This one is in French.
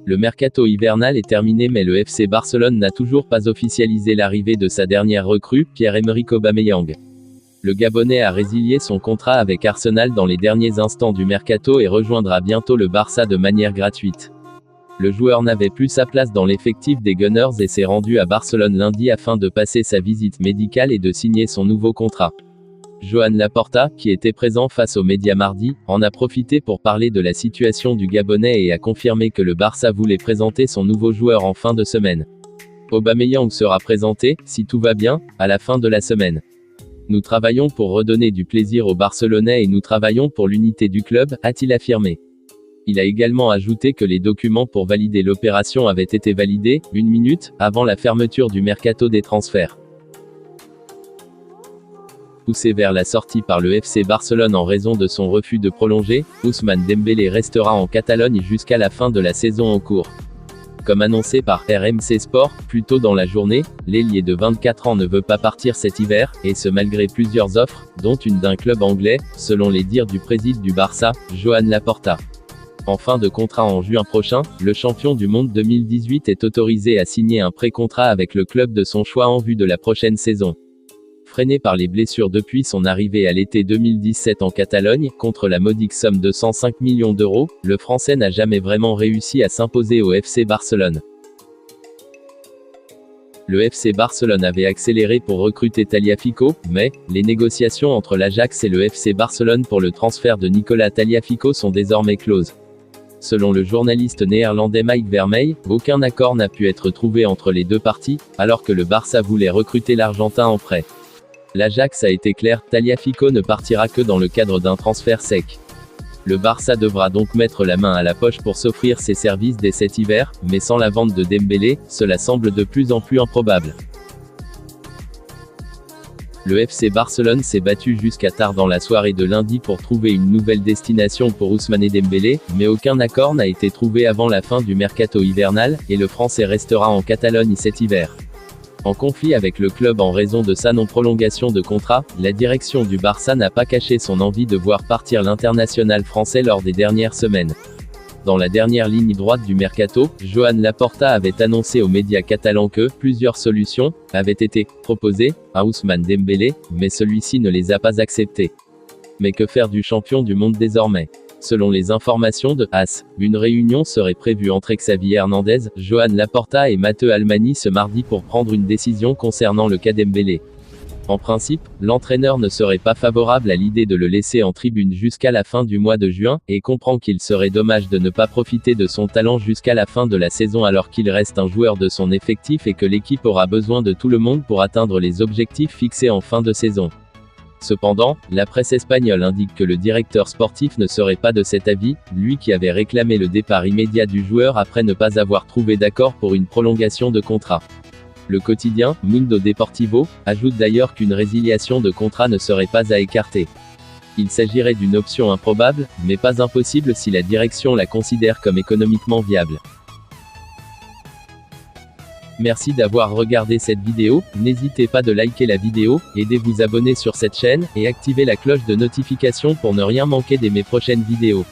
Le mercato hivernal est terminé mais le FC Barcelone n'a toujours pas officialisé l'arrivée de sa dernière recrue, Pierre-Emerick Aubameyang. Le Gabonais a résilié son contrat avec Arsenal dans les derniers instants du mercato et rejoindra bientôt le Barça de manière gratuite. Le joueur n'avait plus sa place dans l'effectif des Gunners et s'est rendu à Barcelone lundi afin de passer sa visite médicale et de signer son nouveau contrat. Joan Laporta, qui était présent face aux médias mardi, en a profité pour parler de la situation du Gabonais et a confirmé que le Barça voulait présenter son nouveau joueur en fin de semaine. Aubameyang sera présenté, si tout va bien, à la fin de la semaine. Nous travaillons pour redonner du plaisir aux Barcelonais et nous travaillons pour l'unité du club, a-t-il affirmé. Il a également ajouté que les documents pour valider l'opération avaient été validés, 1 minute, avant la fermeture du mercato des transferts. Poussé vers la sortie par le FC Barcelone en raison de son refus de prolonger, Ousmane Dembélé restera en Catalogne jusqu'à la fin de la saison en cours. Comme annoncé par RMC Sport, plus tôt dans la journée, l'ailier de 24 ans ne veut pas partir cet hiver, et ce malgré plusieurs offres, dont une d'un club anglais, selon les dires du président du Barça, Joan Laporta. En fin de contrat en juin prochain, le champion du monde 2018 est autorisé à signer un pré-contrat avec le club de son choix en vue de la prochaine saison. Freiné par les blessures depuis son arrivée à l'été 2017 en Catalogne, contre la modique somme de 105 millions d'euros, le Français n'a jamais vraiment réussi à s'imposer au FC Barcelone. Le FC Barcelone avait accéléré pour recruter Tagliafico, mais les négociations entre l'Ajax et le FC Barcelone pour le transfert de Nicolas Tagliafico sont désormais closes. Selon le journaliste néerlandais Mike Vermeij, aucun accord n'a pu être trouvé entre les deux parties, alors que le Barça voulait recruter l'Argentin en prêt. L'Ajax a été clair, Tagliafico ne partira que dans le cadre d'un transfert sec. Le Barça devra donc mettre la main à la poche pour s'offrir ses services dès cet hiver, mais sans la vente de Dembélé, cela semble de plus en plus improbable. Le FC Barcelone s'est battu jusqu'à tard dans la soirée de lundi pour trouver une nouvelle destination pour Ousmane Dembélé, mais aucun accord n'a été trouvé avant la fin du mercato hivernal, et le Français restera en Catalogne cet hiver. En conflit avec le club en raison de sa non-prolongation de contrat, la direction du Barça n'a pas caché son envie de voir partir l'international français lors des dernières semaines. Dans la dernière ligne droite du mercato, Joan Laporta avait annoncé aux médias catalans que plusieurs solutions avaient été proposées à Ousmane Dembélé, mais celui-ci ne les a pas acceptées. Mais que faire du champion du monde désormais ? Selon les informations de AS, une réunion serait prévue entre Xavi Hernandez, Joan Laporta et Matteo Almani ce mardi pour prendre une décision concernant le cas Dembélé. En principe, l'entraîneur ne serait pas favorable à l'idée de le laisser en tribune jusqu'à la fin du mois de juin, et comprend qu'il serait dommage de ne pas profiter de son talent jusqu'à la fin de la saison alors qu'il reste un joueur de son effectif et que l'équipe aura besoin de tout le monde pour atteindre les objectifs fixés en fin de saison. Cependant, la presse espagnole indique que le directeur sportif ne serait pas de cet avis, lui qui avait réclamé le départ immédiat du joueur après ne pas avoir trouvé d'accord pour une prolongation de contrat. Le quotidien, Mundo Deportivo, ajoute d'ailleurs qu'une résiliation de contrat ne serait pas à écarter. Il s'agirait d'une option improbable, mais pas impossible si la direction la considère comme économiquement viable. Merci d'avoir regardé cette vidéo, n'hésitez pas de liker la vidéo, et de vous abonner sur cette chaîne, et activer la cloche de notification pour ne rien manquer de mes prochaines vidéos.